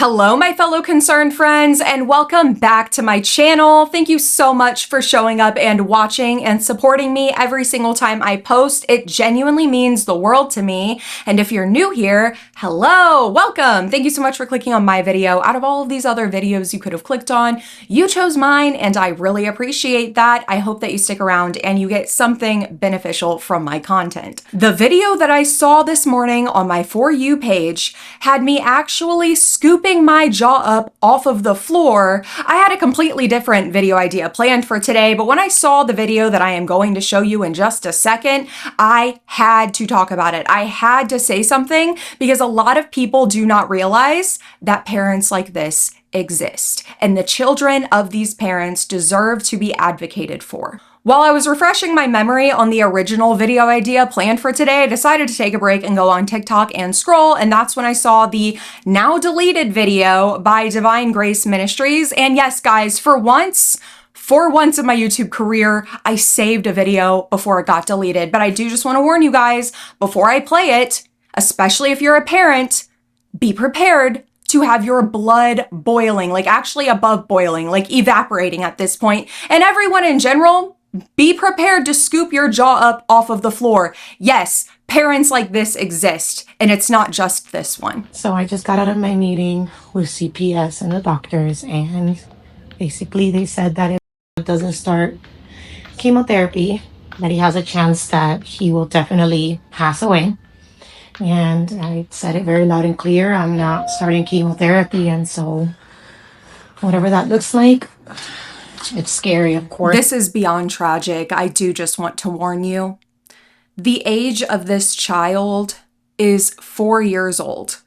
Hello, my fellow concerned friends, and welcome back to my channel. Thank you so much for showing up and watching and supporting me every single time I post. It genuinely means the world to me. And if you're new here, hello, welcome. Thank you so much for clicking on my video. Out of all of these other videos you could have clicked on, you chose mine, and I really appreciate that. I hope that you stick around and you get something beneficial from my content. The video that I saw this morning on my For You page had me actually scooping my jaw up off of the floor. I had a completely different video idea planned for today, but when I saw the video that I am going to show you in just a second, I had to talk about it. I had to say something because a lot of people do not realize that parents like this exist, and the children of these parents deserve to be advocated for. While I was refreshing my memory on the original video idea planned for today, I decided to take a break and go on TikTok and scroll, and that's when I saw the now deleted video by Divine Grace Ministries. And yes, guys, for once in my YouTube career, I saved a video before it got deleted. But I do just want to warn you guys, before I play it, especially if you're a parent, be prepared to have your blood boiling, like actually above boiling, like evaporating at this point. And everyone in general, be prepared to scoop your jaw up off of the floor. Yes, parents like this exist, and it's not just this one. So I just got out of my meeting with CPS and the doctors, and basically they said that if he doesn't start chemotherapy, that he has a chance that he will definitely pass away. And I said it very loud and clear, I'm not starting chemotherapy, and so whatever that looks like, it's scary, of course. This is beyond tragic. I do just want to warn you. The age of this child is 4 years old.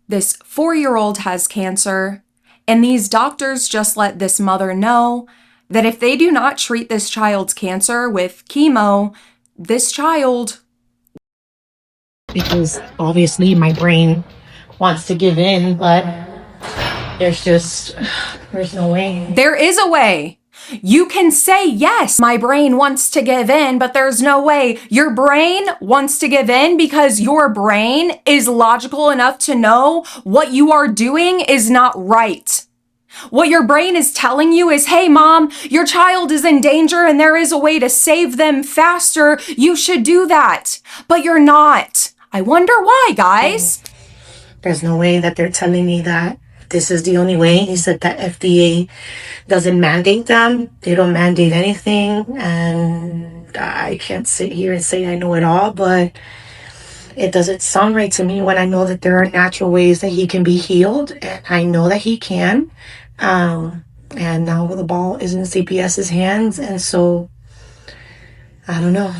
This 4-year-old has cancer, and these doctors just let this mother know that if they do not treat this child's cancer with chemo, this child... Because obviously my brain wants to give in, but there's no way. There is a way. You can say, yes, my brain wants to give in, but there's no way. Your brain wants to give in because your brain is logical enough to know what you are doing is not right. What your brain is telling you is, hey, mom, your child is in danger and there is a way to save them faster. You should do that. But you're not. I wonder why, guys. There's no way that they're telling me that this is the only way. He said that FDA doesn't mandate them. They don't mandate anything. And I can't sit here and say I know it all, but it doesn't sound right to me when I know that there are natural ways that he can be healed. And I know that he can. And now the ball is in CPS's hands. And so, I don't know.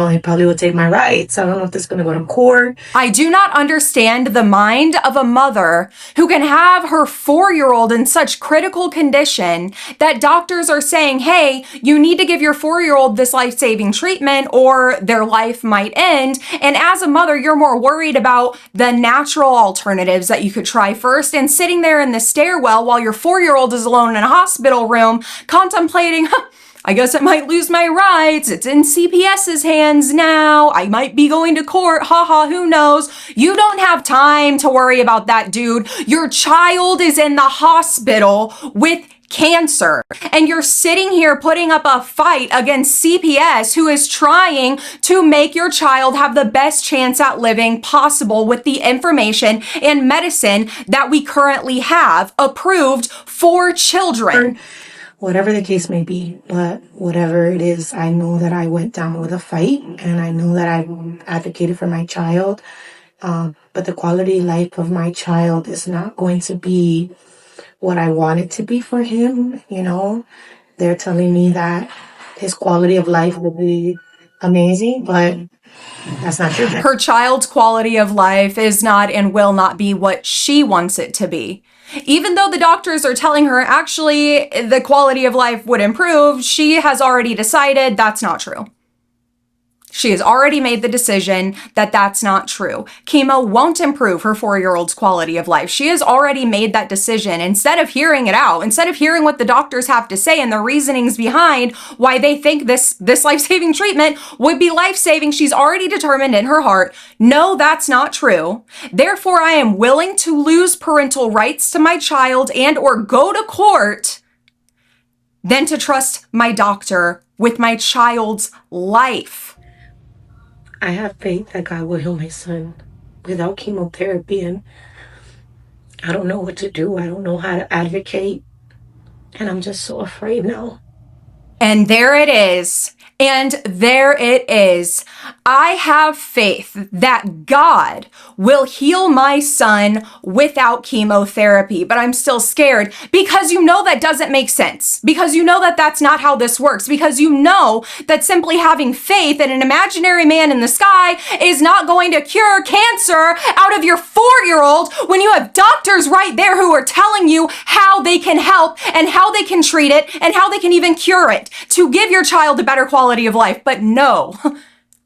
He probably would take my rights. I don't know if this is going to go to court. I do not understand the mind of a mother who can have her 4-year-old in such critical condition that doctors are saying, hey, you need to give your 4-year-old this life-saving treatment or their life might end. And as a mother, you're more worried about the natural alternatives that you could try first, and sitting there in the stairwell while your 4-year-old is alone in a hospital room contemplating, I guess I might lose my rights. It's in CPS's hands now. I might be going to court. Haha, who knows? You don't have time to worry about that, dude. Your child is in the hospital with cancer, and you're sitting here putting up a fight against CPS, who is trying to make your child have the best chance at living possible with the information and medicine that we currently have approved for children. Whatever the case may be, but whatever it is, I know that I went down with a fight, and I know that I advocated for my child. But the quality of life of my child is not going to be what I want it to be for him. You know, they're telling me that his quality of life will be amazing, but that's not true. Her child's quality of life is not and will not be what she wants it to be. Even though the doctors are telling her actually the quality of life would improve, she has already decided that's not true. She has already made the decision that that's not true. Chemo won't improve her 4-year-old's quality of life. She has already made that decision. Instead of hearing it out, instead of hearing what the doctors have to say and the reasonings behind why they think this life-saving treatment would be life-saving, she's already determined in her heart, no, that's not true. Therefore, I am willing to lose parental rights to my child and or go to court than to trust my doctor with my child's life. I have faith that God will heal my son without chemotherapy, and I don't know what to do. I don't know how to advocate, and I'm just so afraid now. And there it is. And there it is. I have faith that God will heal my son without chemotherapy, but I'm still scared because you know that doesn't make sense. Because you know that that's not how this works. Because you know that simply having faith in an imaginary man in the sky is not going to cure cancer out of your 4-year-old when you have doctors right there who are telling you how they can help and how they can treat it and how they can even cure it to give your child a better quality of life. But no.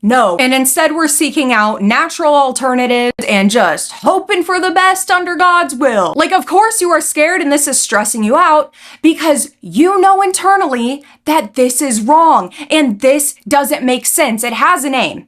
And instead we're seeking out natural alternatives and just hoping for the best under God's will. Like, of course you are scared and this is stressing you out because you know internally that this is wrong and this doesn't make sense. It has a name.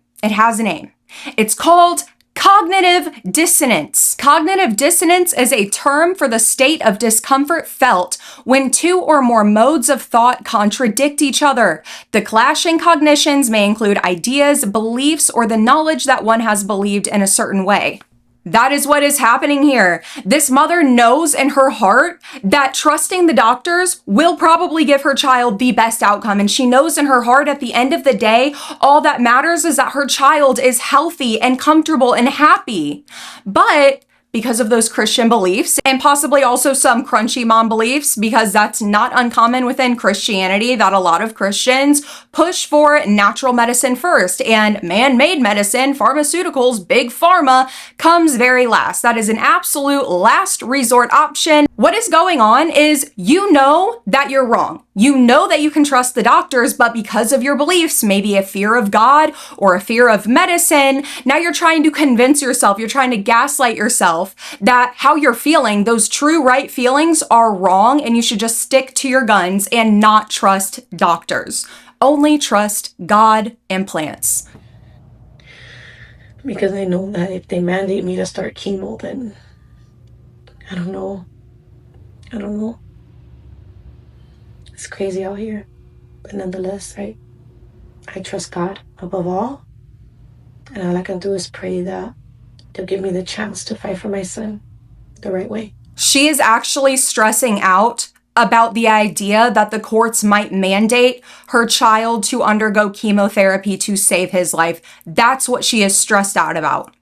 It's called cognitive dissonance. Cognitive dissonance is a term for the state of discomfort felt when two or more modes of thought contradict each other. The clashing cognitions may include ideas, beliefs, or the knowledge that one has believed in a certain way. That is what is happening here. This mother knows in her heart that trusting the doctors will probably give her child the best outcome. And she knows in her heart at the end of the day, all that matters is that her child is healthy and comfortable and happy. But because of those Christian beliefs and possibly also some crunchy mom beliefs, because that's not uncommon within Christianity, that a lot of Christians push for natural medicine first and man-made medicine, pharmaceuticals, big pharma comes very last. That is an absolute last resort option. What is going on is you know that you're wrong. You know that you can trust the doctors, but because of your beliefs, maybe a fear of God or a fear of medicine, now you're trying to convince yourself, you're trying to gaslight yourself that how you're feeling, those true right feelings are wrong and you should just stick to your guns and not trust doctors. Only trust God and plants. Because I know that if they mandate me to start chemo, then I don't know. It's crazy out here. But nonetheless, I trust God above all. And all I can do is pray that they'll give me the chance to fight for my son the right way. She is actually stressing out about the idea that the courts might mandate her child to undergo chemotherapy to save his life. That's what she is stressed out about.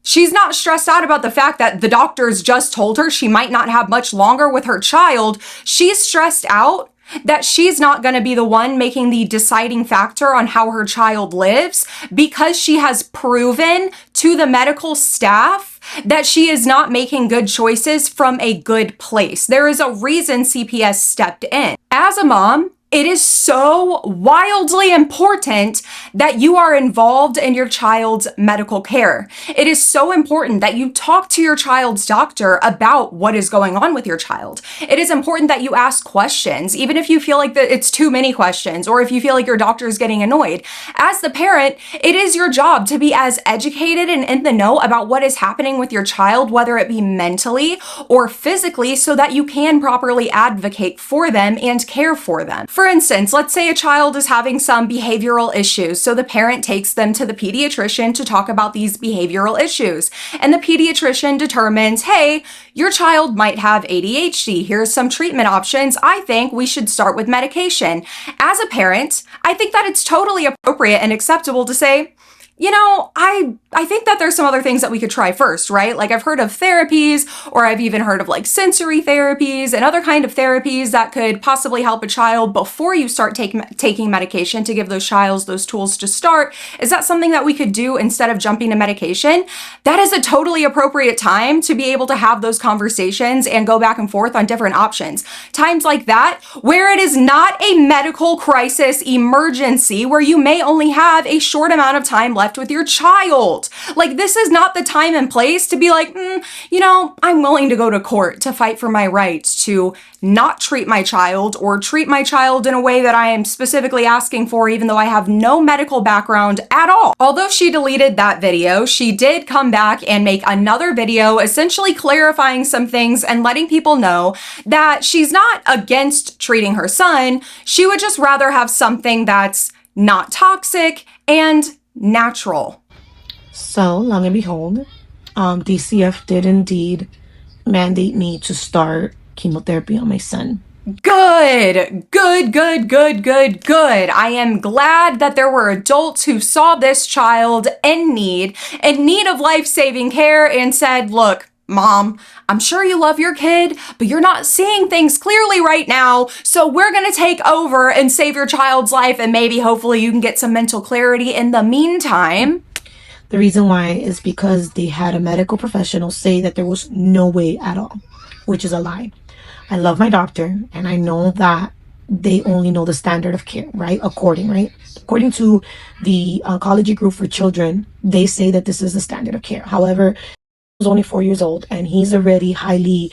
She's not stressed out about the fact that the doctors just told her she might not have much longer with her child. She's stressed out that she's not going to be the one making the deciding factor on how her child lives because she has proven to the medical staff that she is not making good choices from a good place. There is a reason CPS stepped in. As a mom, it is so wildly important that you are involved in your child's medical care. It is so important that you talk to your child's doctor about what is going on with your child. It is important that you ask questions, even if you feel like that it's too many questions, or if you feel like your doctor is getting annoyed. As the parent, it is your job to be as educated and in the know about what is happening with your child, whether it be mentally or physically, so that you can properly advocate for them and care for them. For instance, let's say a child is having some behavioral issues, so the parent takes them to the pediatrician to talk about these behavioral issues. And the pediatrician determines, hey, your child might have ADHD. Here's some treatment options. I think we should start with medication. As a parent, I think that it's totally appropriate and acceptable to say, I think that there's some other things that we could try first, right? Like I've heard of therapies, or I've even heard of like sensory therapies and other kind of therapies that could possibly help a child before you start taking medication, to give those child those tools to start. Is that something that we could do instead of jumping to medication? That is a totally appropriate time to be able to have those conversations and go back and forth on different options. Times like that, where it is not a medical crisis emergency, where you may only have a short amount of time left with your child. Like, this is not the time and place to be like, I'm willing to go to court to fight for my rights to not treat my child, or treat my child in a way that I am specifically asking for, even though I have no medical background at all. Although she deleted that video, she did come back and make another video essentially clarifying some things and letting people know that she's not against treating her son. She would just rather have something that's not toxic and natural. So, long and behold, DCF did indeed mandate me to start chemotherapy on my son. Good. I am glad that there were adults who saw this child in need of life-saving care and said, look, Mom, I'm sure you love your kid, but you're not seeing things clearly right now, so we're gonna take over and save your child's life, and maybe hopefully you can get some mental clarity in the meantime. The reason why is because they had a medical professional say that there was no way at all, which is a lie. I love my doctor, and I know that they only know the standard of care, right? According to the oncology group for children, they say that this is the standard of care. However, he's only 4 years old, and he's already highly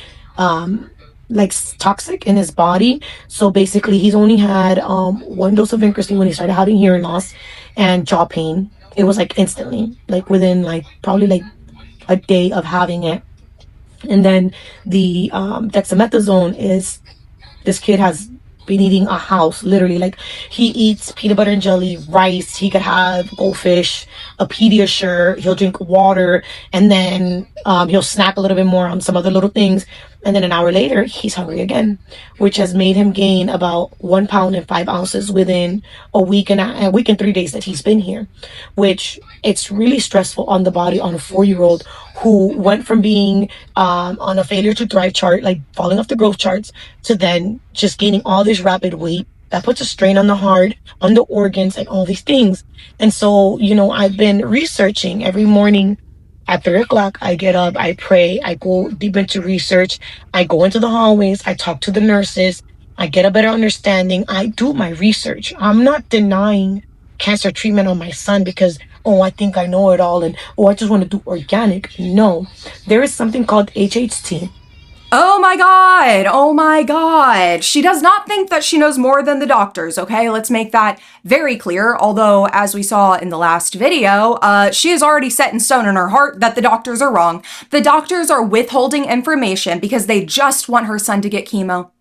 toxic in his body. So basically, he's only had one dose of incretin when he started having hearing loss and jaw pain. It was like instantly, like within probably like a day of having it. And then the dexamethasone is, this kid has been eating a house, literally. Like, he eats peanut butter and jelly, rice, he could have goldfish, a Pediasure, he'll drink water, and then he'll snack a little bit more on some other little things, and then an hour later he's hungry again, which has made him gain about 1 pound and 5 ounces within a week and 3 days that he's been here, which it's really stressful on the body on a 4-year-old who went from being on a failure to thrive chart, like falling off the growth charts, to then just gaining all this rapid weight. That puts a strain on the heart, on the organs, and all these things. And so, I've been researching every morning. At 3 o'clock, I get up, I pray, I go deep into research, I go into the hallways, I talk to the nurses, I get a better understanding, I do my research. I'm not denying cancer treatment on my son because, I think I know it all, and, I just want to do organic. No, there is something called HHT. Oh my God. She does not think that she knows more than the doctors, okay? Let's make that very clear. Although, as we saw in the last video, she is already set in stone in her heart that the doctors are wrong. The doctors are withholding information because they just want her son to get chemo.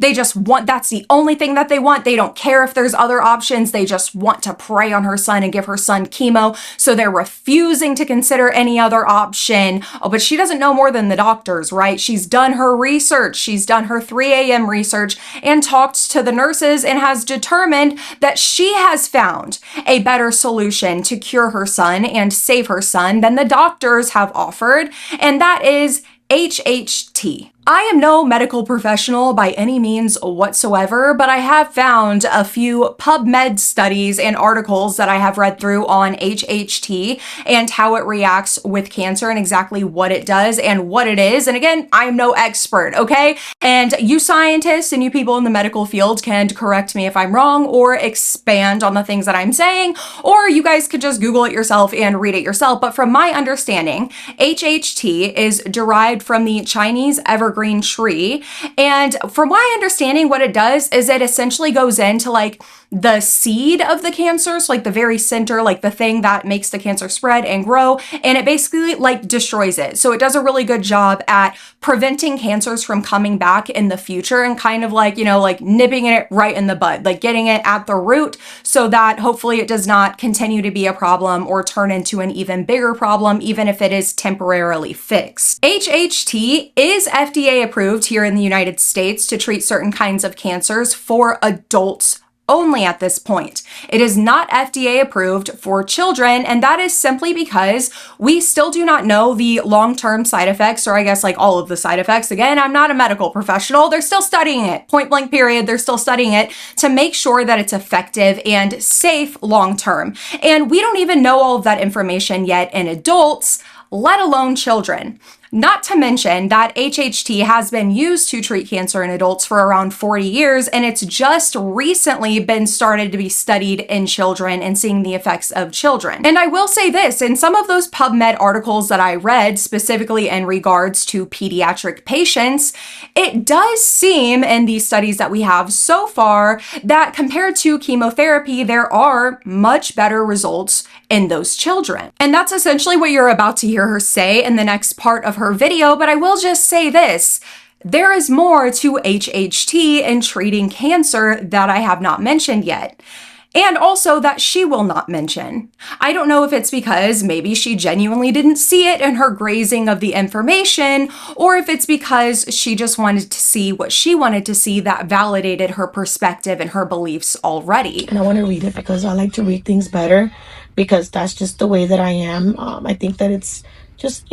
That's the only thing that they want. They don't care if there's other options. They just want to prey on her son and give her son chemo. So they're refusing to consider any other option. Oh, but she doesn't know more than the doctors, right? She's done her research. She's done her 3 a.m. research and talked to the nurses and has determined that she has found a better solution to cure her son and save her son than the doctors have offered. And that is HHT. I am no medical professional by any means whatsoever, but I have found a few PubMed studies and articles that I have read through on HHT and how it reacts with cancer and exactly what it does and what it is. And again, I'm no expert, okay? And you scientists and you people in the medical field can correct me if I'm wrong or expand on the things that I'm saying, or you guys could just Google it yourself and read it yourself. But from my understanding, HHT is derived from the Chinese evergreen tree. And from my understanding, what it does is it essentially goes into like the seed of the cancer, so like the very center, like the thing that makes the cancer spread and grow, and it basically like destroys it. So it does a really good job at preventing cancers from coming back in the future and kind of like, like nipping it right in the bud, like getting it at the root so that hopefully it does not continue to be a problem or turn into an even bigger problem, even if it is temporarily fixed. HHT is FDA approved here in the United States to treat certain kinds of cancers for adults only at this point. It is not FDA approved for children, and that is simply because we still do not know the long-term side effects, or I guess like all of the side effects. Again, I'm not a medical professional. They're still studying it. Point blank period. They're still studying it to make sure that it's effective and safe long-term. And we don't even know all of that information yet in adults, let alone children. Not to mention that HHT has been used to treat cancer in adults for around 40 years, and it's just recently been started to be studied in children and seeing the effects of children. And I will say this, in some of those PubMed articles that I read, specifically in regards to pediatric patients, it does seem in these studies that we have so far that compared to chemotherapy, there are much better results in those children. And that's essentially what you're about to hear her say in the next part of her video, but I will just say this. There is more to HHT in treating cancer that I have not mentioned yet. And also that she will not mention. I don't know if it's because maybe she genuinely didn't see it in her grazing of the information, or if it's because she just wanted to see what she wanted to see that validated her perspective and her beliefs already. And I want to read it because I like to read things better, because that's just the way that I am. I think that it's just,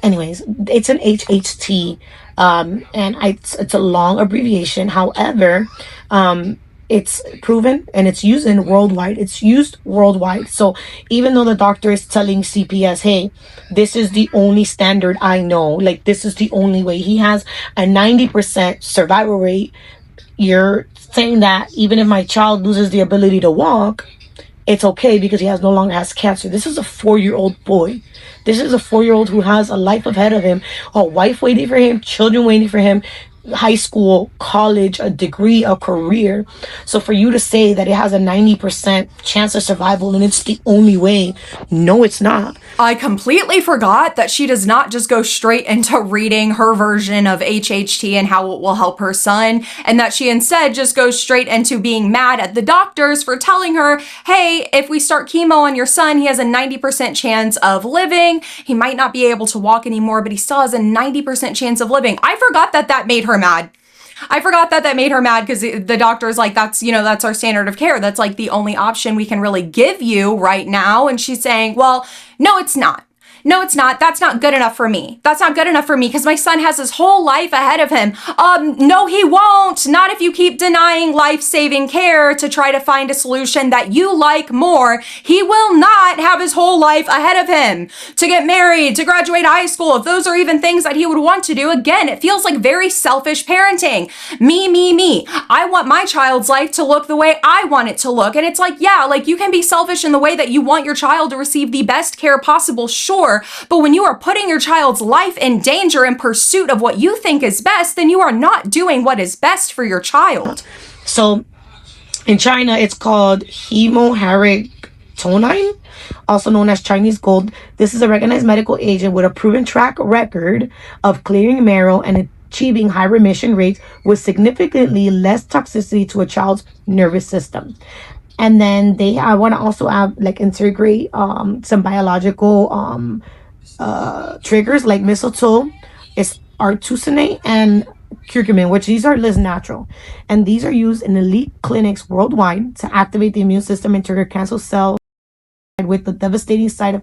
anyways, it's an HHT, and it's a long abbreviation. However, it's proven and it's used worldwide. It's used worldwide. So even though the doctor is telling CPS, hey, this is the only standard I know, like this is the only way, he has a 90% survival rate. You're saying that even if my child loses the ability to walk, it's okay because he no longer has cancer. This is a 4-year-old boy. This is a 4-year-old who has a life ahead of him, a wife waiting for him, children waiting for him, high school, college, a degree, a career. So for you to say that it has a 90% chance of survival and it's the only way, no, it's not. I completely forgot that she does not just go straight into reading her version of HHT and how it will help her son, and that she instead just goes straight into being mad at the doctors for telling her, hey, if we start chemo on your son, he has a 90% chance of living. He might not be able to walk anymore, but he still has a 90% chance of living. I forgot that made her mad. I forgot that made her mad because the doctor is like, that's our standard of care. That's like the only option we can really give you right now. And she's saying, well, no, it's not. No, it's not. That's not good enough for me. That's not good enough for me because my son has his whole life ahead of him. No, he won't. Not if you keep denying life-saving care to try to find a solution that you like more. He will not have his whole life ahead of him to get married, to graduate high school. If those are even things that he would want to do, again, it feels like very selfish parenting. Me. I want my child's life to look the way I want it to look. And it's like, yeah, like you can be selfish in the way that you want your child to receive the best care possible, sure. But when you are putting your child's life in danger in pursuit of what you think is best, then you are not doing what is best for your child. So in China, it's called hemoharictonine, also known as Chinese gold. This is a recognized medical agent with a proven track record of clearing marrow and achieving high remission rates with significantly less toxicity to a child's nervous system. And then I want to also integrate some biological triggers like mistletoe, artesunate, and curcumin, which these are less natural. And these are used in elite clinics worldwide to activate the immune system and trigger cancer cells without the devastating side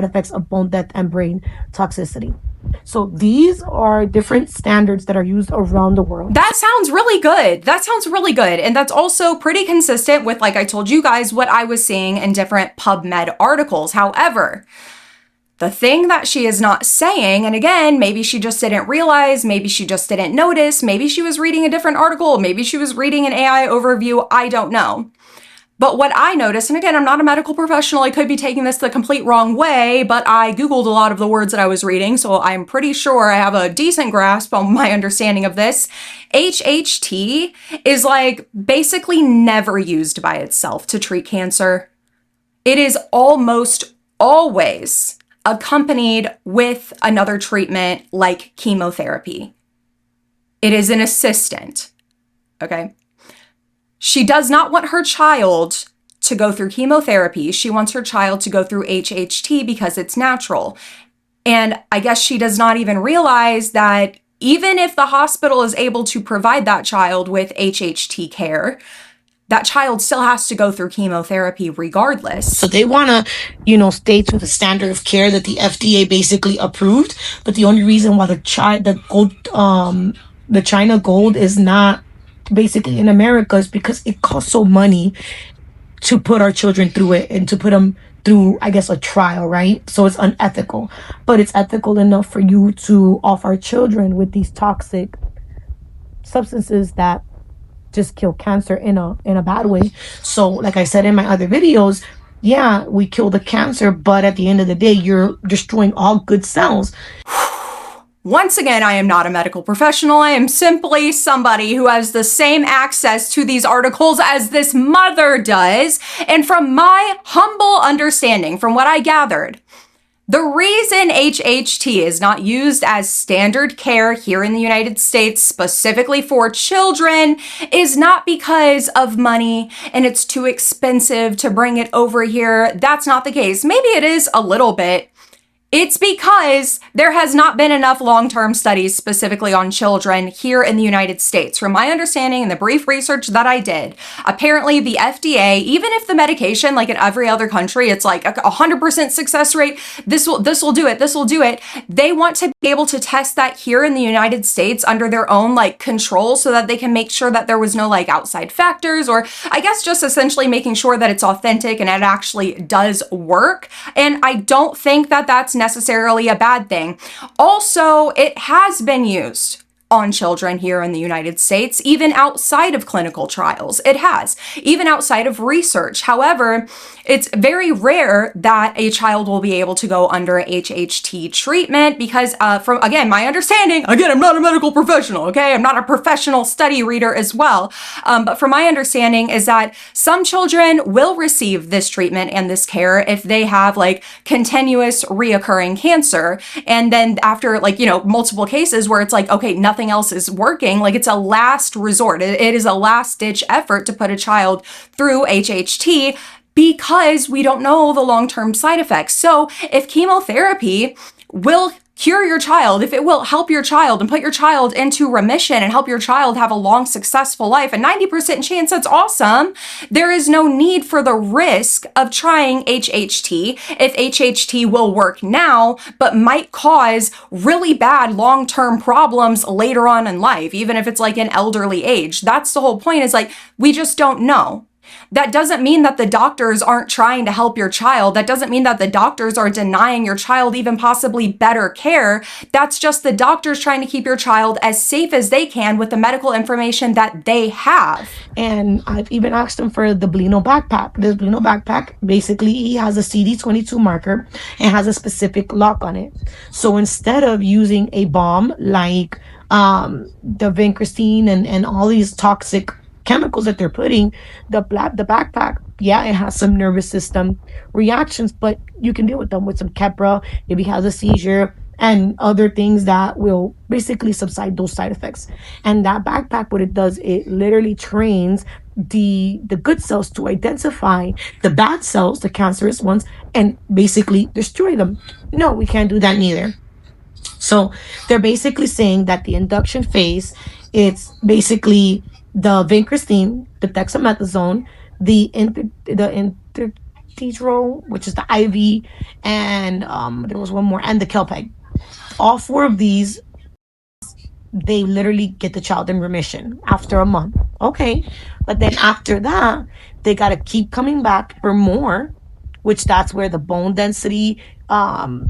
effects of bone death and brain toxicity. So these are different standards that are used around the world. That sounds really good. And that's also pretty consistent with, like I told you guys, what I was seeing in different PubMed articles. However, the thing that she is not saying, and again, maybe she just didn't realize, maybe she just didn't notice, maybe she was reading a different article, maybe she was reading an AI overview, I don't know. But what I noticed, and again, I'm not a medical professional, I could be taking this the complete wrong way, but I Googled a lot of the words that I was reading, so I'm pretty sure I have a decent grasp on my understanding of this. HHT is like basically never used by itself to treat cancer. It is almost always accompanied with another treatment like chemotherapy. It is an assistant, okay? She does not want her child to go through chemotherapy. She wants her child to go through HHT because it's natural. And I guess she does not even realize that even if the hospital is able to provide that child with HHT care, that child still has to go through chemotherapy regardless. So they want to, stay to the standard of care that the FDA basically approved. But the only reason why the China gold is not basically in America is because it costs so money to put our children through it and to put them through, I guess, a trial, right? So it's unethical. But it's ethical enough for you to offer our children with these toxic substances that just kill cancer in a bad way. So like I said in my other videos, yeah, we kill the cancer, but at the end of the day, you're destroying all good cells. Once again, I am not a medical professional. I am simply somebody who has the same access to these articles as this mother does. And from my humble understanding, from what I gathered, the reason HHT is not used as standard care here in the United States, specifically for children, is not because of money and it's too expensive to bring it over here. That's not the case. Maybe it is a little bit. It's because there has not been enough long-term studies specifically on children here in the United States. From my understanding and the brief research that I did, apparently the FDA, even if the medication, like in every other country, it's like a 100% success rate, this will do it. They want to be able to test that here in the United States under their own like control so that they can make sure that there was no like outside factors, or I guess just essentially making sure that it's authentic and it actually does work. And I don't think that that's necessarily a bad thing. Also, it has been used on children here in the United States, even outside of clinical trials. It has, even outside of research. However, it's very rare that a child will be able to go under HHT treatment because from, again, my understanding, again, I'm not a medical professional, okay? I'm not a professional study reader as well. But from my understanding is that some children will receive this treatment and this care if they have like continuous reoccurring cancer. And then after like, multiple cases where it's like, okay, nothing else is working, like it's a last resort. It is a last ditch effort to put a child through HHT because we don't know the long-term side effects. So if chemotherapy will cure your child, if it will help your child and put your child into remission and help your child have a long, successful life, a 90% chance, that's awesome. There is no need for the risk of trying HHT if HHT will work now, but might cause really bad long-term problems later on in life, even if it's like an elderly age. That's the whole point, is like, we just don't know. That doesn't mean that the doctors aren't trying to help your child. That doesn't mean that the doctors are denying your child even possibly better care. That's just the doctors trying to keep your child as safe as they can with the medical information that they have. And I've even asked them for the Blino backpack. This Blino backpack, basically, he has a CD22 marker and has a specific lock on it. So instead of using a bomb like the vincristine and all these toxic chemicals that they're putting, the backpack, yeah, it has some nervous system reactions, but you can deal with them with some Keppra if he has a seizure and other things that will basically subside those side effects. And that backpack, what it does, it literally trains the good cells to identify the bad cells, the cancerous ones, and basically destroy them. No, we can't do that neither. So they're basically saying that the induction phase, it's basically the vincristine, the dexamethasone, the intertetral, which is the IV, and there was one more, and the Kelpeg. All four of these, they literally get the child in remission after a month. Okay, but then after that, they got to keep coming back for more, which that's where the bone density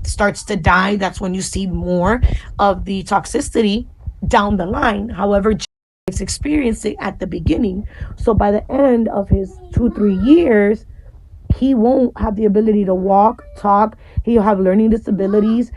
starts to die. That's when you see more of the toxicity down the line. However, experiencing at the beginning, so by the end of his 2-3 years, he won't have the ability to walk, talk. He'll have learning disabilities.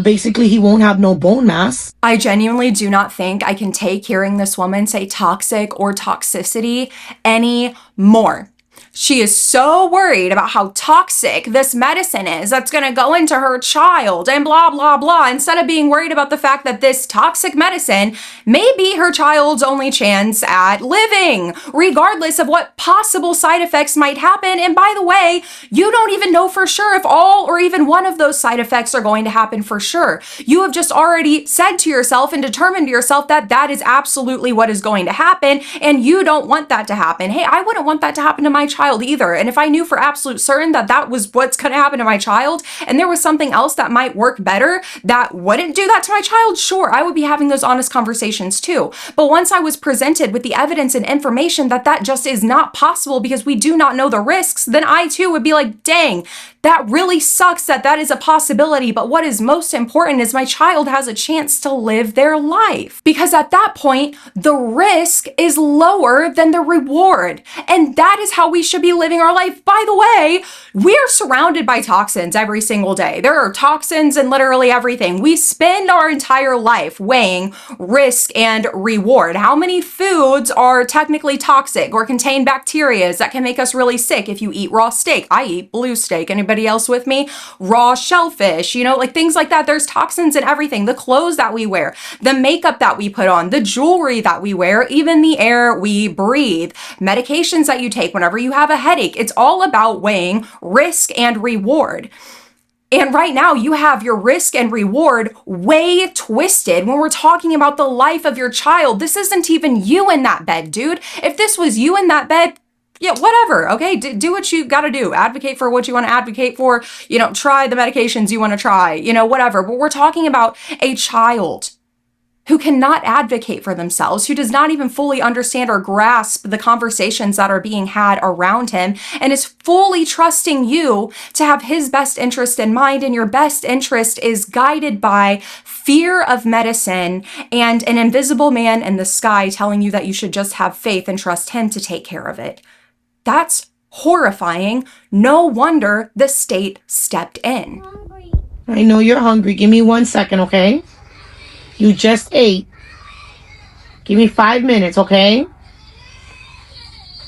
Basically, he won't have no bone mass. I genuinely do not think I can take hearing this woman say toxic or toxicity anymore. She is so worried about how toxic this medicine is that's going to go into her child and blah, blah, blah, instead of being worried about the fact that this toxic medicine may be her child's only chance at living, regardless of what possible side effects might happen. And by the way, you don't even know for sure if all or even one of those side effects are going to happen for sure. You have just already said to yourself and determined to yourself that that is absolutely what is going to happen, and you don't want that to happen. Hey, I wouldn't want that to happen to my child either. And if I knew for absolute certain that that was what's going to happen to my child, and there was something else that might work better that wouldn't do that to my child, sure, I would be having those honest conversations too. But once I was presented with the evidence and information that that just is not possible because we do not know the risks, then I too would be like, dang, that really sucks that that is a possibility. But what is most important is my child has a chance to live their life. Because at that point, the risk is lower than the reward. And that is how we should be living our life. By the way, we are surrounded by toxins every single day. There are toxins in literally everything. We spend our entire life weighing risk and reward. How many foods are technically toxic or contain bacteria that can make us really sick if you eat raw steak? I eat blue steak. Anybody else with me? Raw shellfish, like things like that. There's toxins in everything. The clothes that we wear, the makeup that we put on, the jewelry that we wear, even the air we breathe, medications that you take whenever you have a headache. It's all about weighing risk and reward. And right now you have your risk and reward way twisted when we're talking about the life of your child. This isn't even you in that bed, dude. If this was you in that bed, yeah, whatever, okay? Do what you gotta do. Advocate for what you wanna advocate for. Try the medications you wanna try, whatever. But we're talking about a child who cannot advocate for themselves, who does not even fully understand or grasp the conversations that are being had around him, and is fully trusting you to have his best interest in mind. And your best interest is guided by fear of medicine and an invisible man in the sky telling you that you should just have faith and trust him to take care of it. That's horrifying. No wonder the state stepped in. I know you're hungry. Give me 1 second, okay? You just ate. Give me 5 minutes, okay?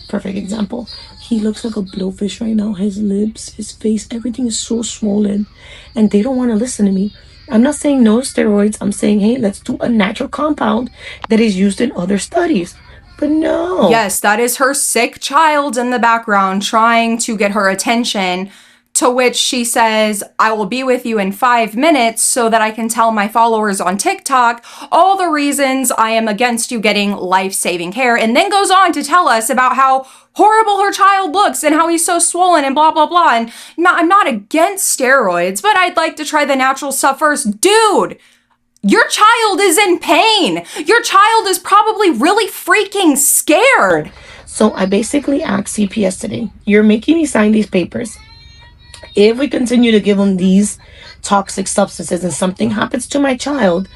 Perfect example. He looks like a blowfish right now. His lips, his face, everything is so swollen. And they don't want to listen to me. I'm not saying no steroids. I'm saying, hey, let's do a natural compound that is used in other studies. But no. Yes, that is her sick child in the background trying to get her attention. To which she says, I will be with you in 5 minutes so that I can tell my followers on TikTok all the reasons I am against you getting life-saving care. And then goes on to tell us about how horrible her child looks and how he's so swollen and blah, blah, blah. And I'm not against steroids, but I'd like to try the natural stuff first. Dude, your child is in pain. Your child is probably really freaking scared. So I basically asked CPS today, you're making me sign these papers. If we continue to give them these toxic substances and something happens to my child,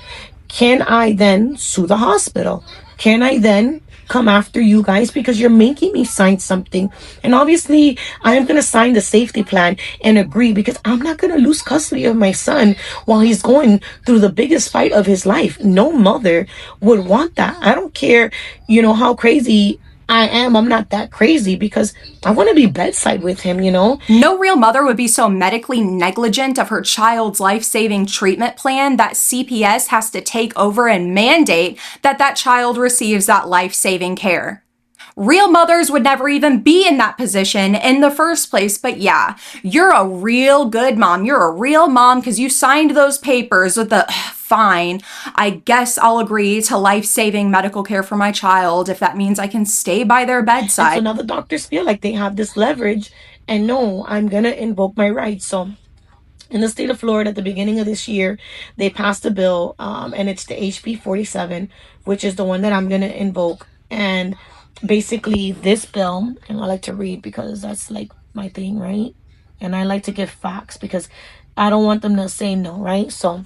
can I then sue the hospital? Can I then come after you guys because you're making me sign something? And obviously, I am going to sign the safety plan and agree because I'm not going to lose custody of my son while he's going through the biggest fight of his life. No mother would want that. I don't care, how crazy I am. I'm not that crazy because I want to be bedside with him, No real mother would be so medically negligent of her child's life-saving treatment plan that CPS has to take over and mandate that that child receives that life-saving care. Real mothers would never even be in that position in the first place. But yeah, you're a real good mom. You're a real mom because you signed those papers with the fine. I guess I'll agree to life-saving medical care for my child if that means I can stay by their bedside. And so now the doctors feel like they have this leverage and no, I'm going to invoke my rights. So in the state of Florida, at the beginning of this year, they passed a bill and it's the HB 47, which is the one that I'm going to invoke. And basically this bill, and I like to read because that's like my thing, right? And I like to give facts because I don't want them to say no, right? So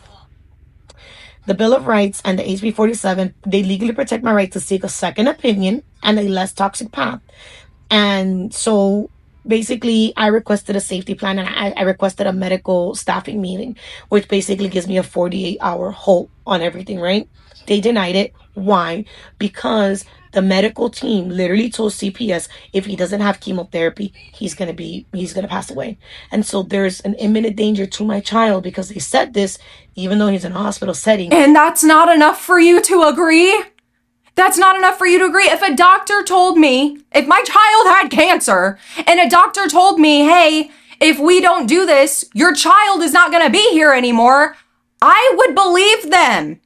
the Bill of Rights and the HB 47, they legally protect my right to seek a second opinion and a less toxic path. And so basically I requested a safety plan, and I requested a medical staffing meeting, which basically gives me a 48-hour hold on everything, right? They denied it. Why? Because the medical team literally told CPS if he doesn't have chemotherapy, he's gonna pass away. And so there's an imminent danger to my child because they said this even though he's in a hospital setting. And that's not enough for you to agree? That's not enough for you to agree? If a doctor told me, if my child had cancer, and a doctor told me, hey, if we don't do this, your child is not gonna be here anymore, I would believe them.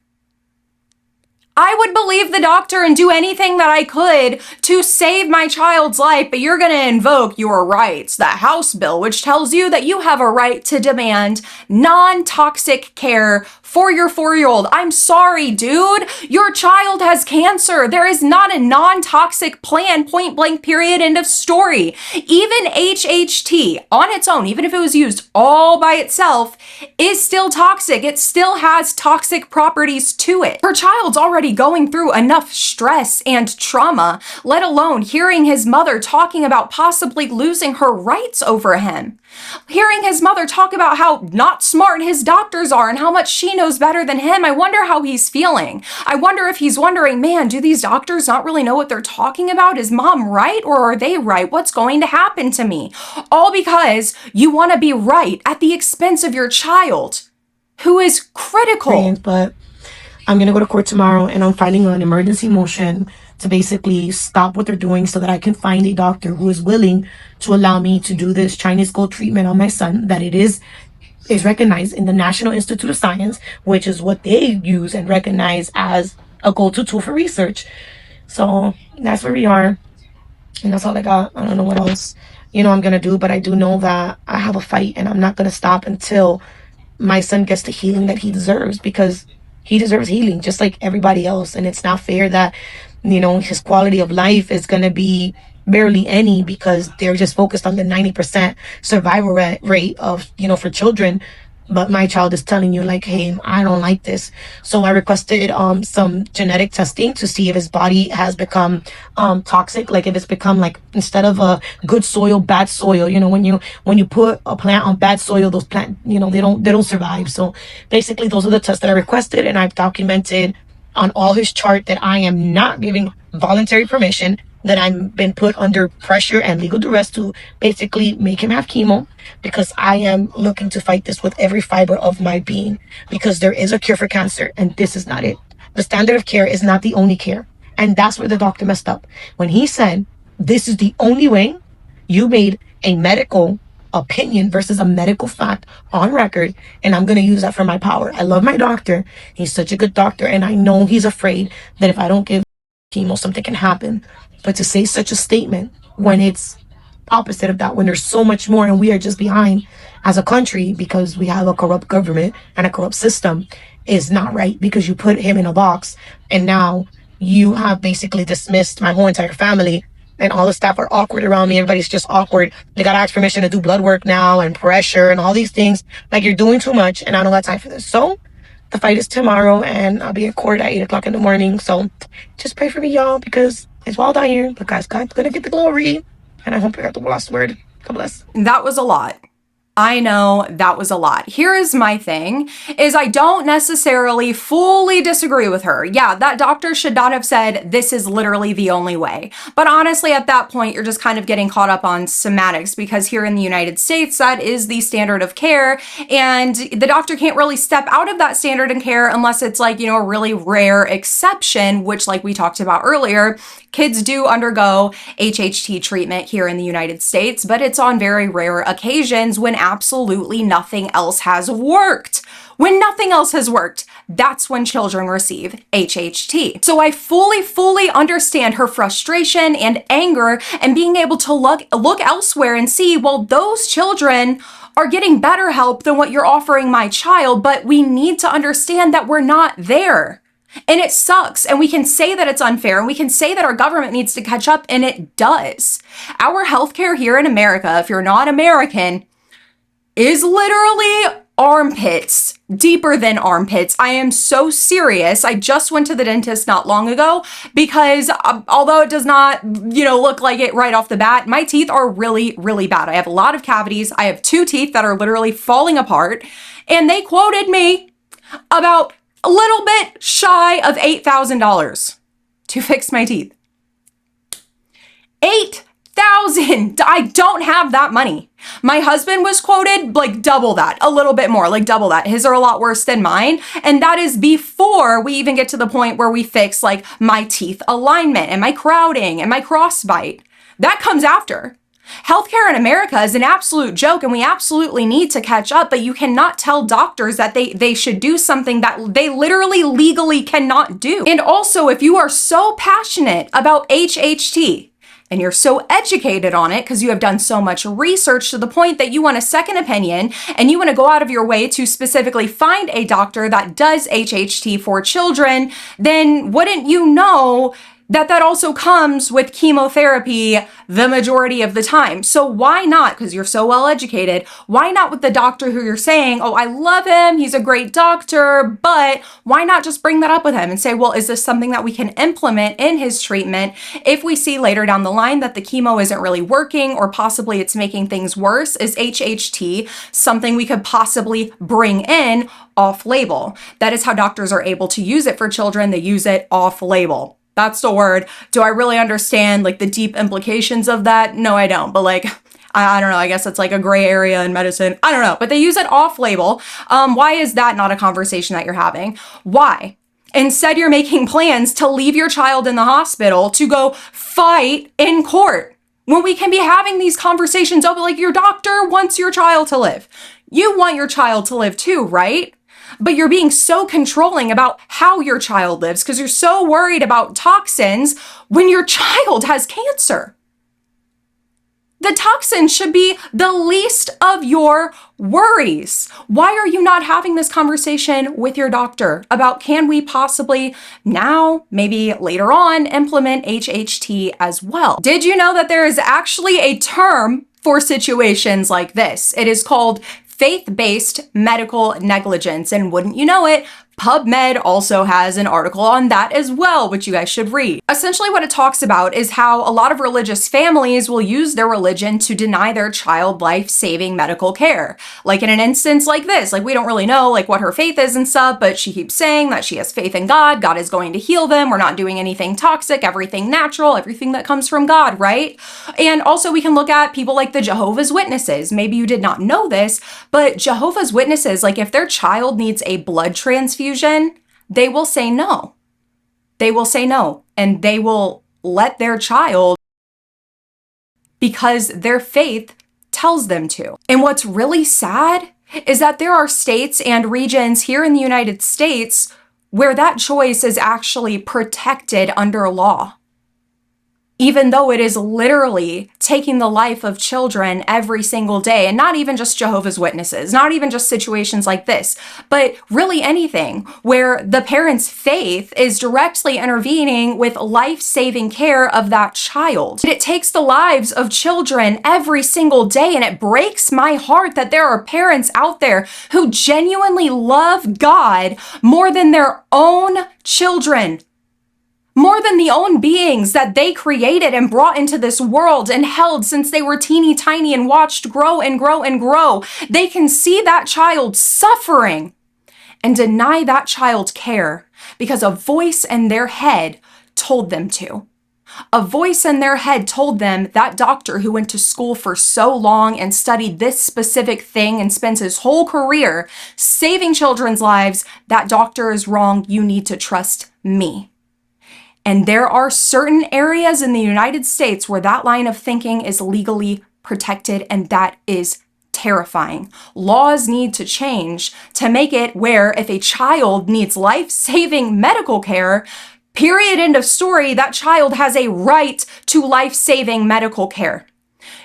I would believe the doctor and do anything that I could to save my child's life, but you're going to invoke your rights, the House bill, which tells you that you have a right to demand non-toxic care for your 4-year-old. I'm sorry, dude. Your child has cancer. There is not a non-toxic plan, point blank, period, end of story. Even HHT on its own, even if it was used all by itself, is still toxic. It still has toxic properties to it. Her child's already going through enough stress and trauma, let alone hearing his mother talking about possibly losing her rights over him. Hearing his mother talk about how not smart his doctors are and how much she knows better than him, I wonder how he's feeling. I wonder if he's wondering, man, do these doctors not really know what they're talking about? Is mom right or are they right? What's going to happen to me? All because you want to be right at the expense of your child, who is critical. But I'm going to go to court tomorrow, and I'm filing an emergency motion to basically stop what they're doing so that I can find a doctor who is willing to allow me to do this Chinese gold treatment on my son, that it is recognized in the National Institute of Science, which is what they use and recognize as a go-to tool for research. So that's where we are, and that's all I got. I don't know what else, I'm going to do, but I do know that I have a fight, and I'm not going to stop until my son gets the healing that he deserves, because he deserves healing just like everybody else. And it's not fair that, his quality of life is going to be barely any because they're just focused on the 90% survival rate of, for children. But my child is telling you like, hey, I don't like this. So I requested some genetic testing to see if his body has become toxic, like if it's become like, instead of a good soil, bad soil. When you put a plant on bad soil, those plants, they don't survive. So basically those are the tests that I requested, and I've documented on all his chart that I am not giving voluntary permission, that I've been put under pressure and legal duress to basically make him have chemo, because I am looking to fight this with every fiber of my being, because there is a cure for cancer, and this is not it. The standard of care is not the only care. And that's where the doctor messed up. When he said, this is the only way, you made a medical opinion versus a medical fact on record, and I'm going to use that for my power. I love my doctor. He's such a good doctor, and I know he's afraid that if I don't give chemo, something can happen. But to say such a statement when it's opposite of that, when there's so much more and we are just behind as a country because we have a corrupt government and a corrupt system, is not right, because you put him in a box, and now you have basically dismissed my whole entire family, and all the staff are awkward around me. Everybody's just awkward. They got to ask permission to do blood work now and pressure and all these things. Like, you're doing too much, and I don't got time for this. So the fight is tomorrow, and I'll be in court at 8 o'clock in the morning. So just pray for me, y'all, because it's wild out here. But guys, God's gonna get the glory. And I hope I got the last word. God bless. That was a lot. I know that was a lot. Here is my thing, is I don't necessarily fully disagree with her. Yeah, that doctor should not have said this is literally the only way. But honestly, at that point, you're just kind of getting caught up on semantics, because here in the United States, that is the standard of care. And the doctor can't really step out of that standard of care unless it's like, a really rare exception, which, like we talked about earlier, kids do undergo HHT treatment here in the United States, but it's on very rare occasions when absolutely nothing else has worked. When nothing else has worked, that's when children receive HHT. So I fully understand her frustration and anger, and being able to look elsewhere and see, well, those children are getting better help than what you're offering my child, but we need to understand that we're not there. And it sucks, and we can say that it's unfair, and we can say that our government needs to catch up, and it does. Our healthcare here in America, if you're not American, is literally armpits, deeper than armpits. I am so serious. I just went to the dentist not long ago because although it does not, look like it right off the bat, my teeth are really, really bad. I have a lot of cavities. I have 2 teeth that are literally falling apart, and they quoted me about a little bit shy of $8,000 to fix my teeth. $8,000. I don't have that money. My husband was quoted like double that, a little bit more, like double that. His are a lot worse than mine. And that is before we even get to the point where we fix like my teeth alignment and my crowding and my crossbite. That comes after. Healthcare in America is an absolute joke, and we absolutely need to catch up, but you cannot tell doctors that they should do something that they literally legally cannot do. And also, if you are so passionate about HHT, and you're so educated on it because you have done so much research to the point that you want a second opinion and you want to go out of your way to specifically find a doctor that does HHT for children, then wouldn't you know that also comes with chemotherapy the majority of the time? So why not, because you're so well educated, why not with the doctor who you're saying, oh, I love him, he's a great doctor, but why not just bring that up with him and say, well, is this something that we can implement in his treatment if we see later down the line that the chemo isn't really working or possibly it's making things worse? Is HHT something we could possibly bring in off-label? That is how doctors are able to use it for children. They use it off-label. That's the word. Do I really understand like the deep implications of that? No, I don't. But like, I don't know. I guess it's like a gray area in medicine. I don't know. But they use it off label. Why is that not a conversation that you're having? Why? Instead, you're making plans to leave your child in the hospital to go fight in court when we can be having these conversations. Oh, but like your doctor wants your child to live. You want your child to live too, right? But you're being so controlling about how your child lives because you're so worried about toxins when your child has cancer. The toxin should be the least of your worries. Why are you not having this conversation with your doctor about can we possibly now, maybe later on, implement HHT as well? Did you know that there is actually a term for situations like this? It is called faith-based medical negligence. And wouldn't you know it, PubMed also has an article on that as well, which you guys should read. Essentially what it talks about is how a lot of religious families will use their religion to deny their child life-saving medical care. Like in an instance like this, like we don't really know like what her faith is and stuff, but she keeps saying that she has faith in God. God is going to heal them. We're not doing anything toxic, everything natural, everything that comes from God, right? And also we can look at people like the Jehovah's Witnesses. Maybe you did not know this, but Jehovah's Witnesses, like if their child needs a blood transfusion, they will say no. They will say no, and they will let their child because their faith tells them to. And what's really sad is that there are states and regions here in the United States where that choice is actually protected under law, even though it is literally taking the life of children every single day. And not even just Jehovah's Witnesses, not even just situations like this, but really anything where the parent's faith is directly intervening with life-saving care of that child. It takes the lives of children every single day, and it breaks my heart that there are parents out there who genuinely love God more than their own children, more than the own beings that they created and brought into this world and held since they were teeny tiny and watched grow and grow and grow. They can see that child suffering and deny that child care because a voice in their head told them to. A voice in their head told them that doctor who went to school for so long and studied this specific thing and spends his whole career saving children's lives, that doctor is wrong. You need to trust me. And there are certain areas in the United States where that line of thinking is legally protected, and that is terrifying. Laws need to change to make it where if a child needs life-saving medical care, period, end of story, that child has a right to life-saving medical care.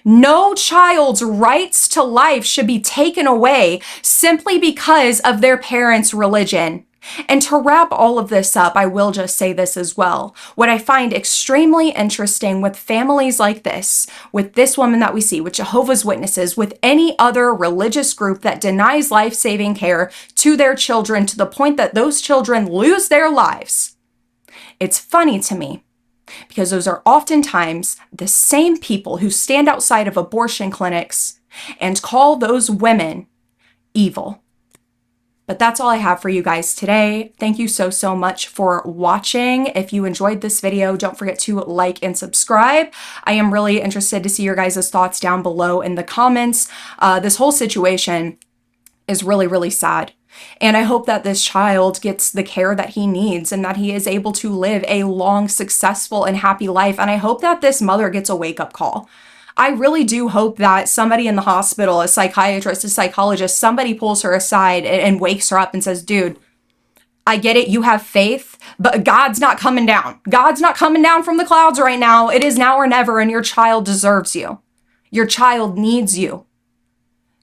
No child's rights to life should be taken away simply because of their parents' religion. And to wrap all of this up, I will just say this as well. What I find extremely interesting with families like this, with this woman that we see, with Jehovah's Witnesses, with any other religious group that denies life-saving care to their children to the point that those children lose their lives, it's funny to me because those are oftentimes the same people who stand outside of abortion clinics and call those women evil. But that's all I have for you guys today. Thank you so much for watching. If you enjoyed this video, don't forget to like and subscribe. I am really interested to see your guys' thoughts down below in the comments. This whole situation is really sad. And I hope that this child gets the care that he needs and that he is able to live a long, successful, and happy life. And I hope that this mother gets a wake-up call. I really do hope that somebody in the hospital, a psychiatrist, a psychologist, somebody pulls her aside and wakes her up and says, dude, I get it, you have faith, but God's not coming down. God's not coming down from the clouds right now. It is now or never, and your child deserves you. Your child needs you.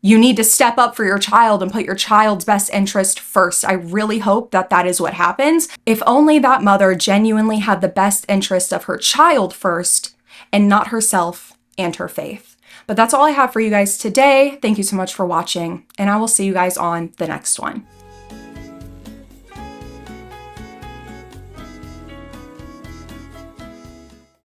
You need to step up for your child and put your child's best interest first. I really hope that that is what happens. If only that mother genuinely had the best interest of her child first and not herself and her faith. But that's all I have for you guys today. Thank you so much for watching, and I will see you guys on the next one.